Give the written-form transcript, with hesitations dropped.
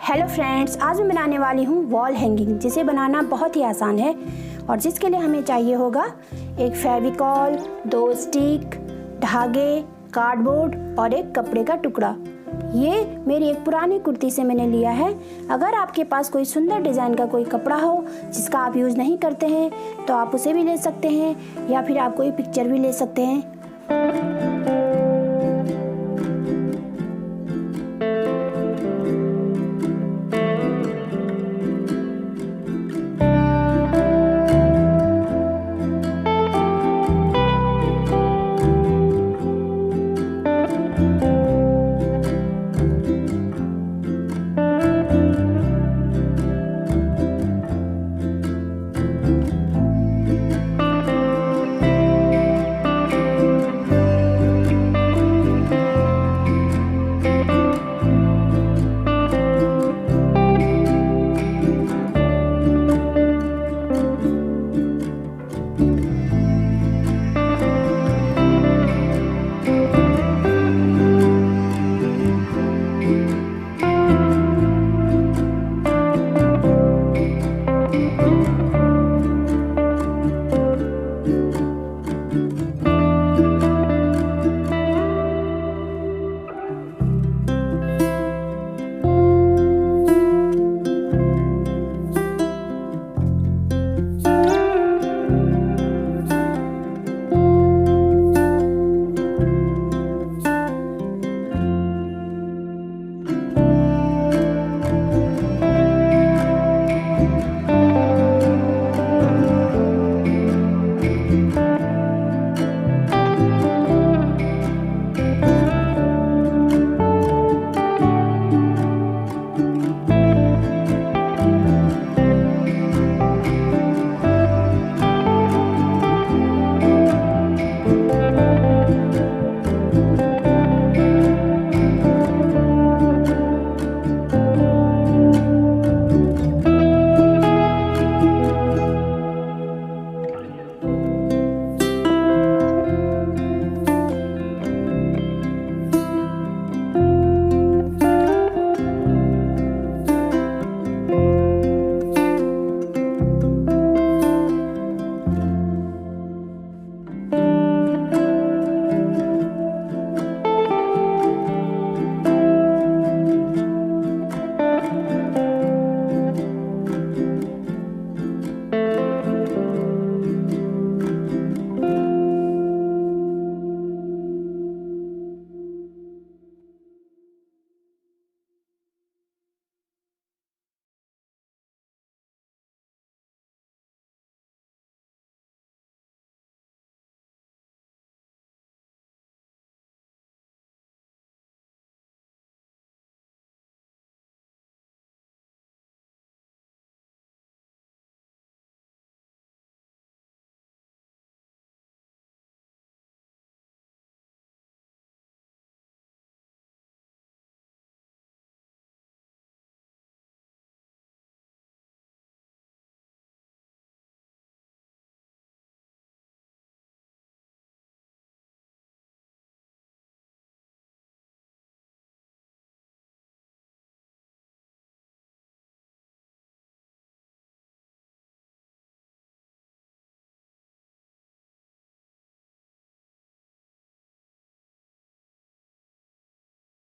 Hello friends, आज मैं बनाने वाली हूँ वॉल हैंगिंग, जिसे बनाना बहुत ही आसान है और जिसके लिए हमें चाहिए होगा एक फेविकॉल, 2 स्टिक, धागे, कार्डबोर्ड और एक कपड़े का टुकड़ा। ये मेरी एक पुरानी कुर्ती से मैंने लिया है। अगर आपके पास कोई सुंदर डिज़ाइन का कोई कपड़ा हो जिसका आप यूज़ नहीं करते हैं तो आप उसे भी ले सकते हैं या फिर आप कोई पिक्चर भी ले सकते हैं।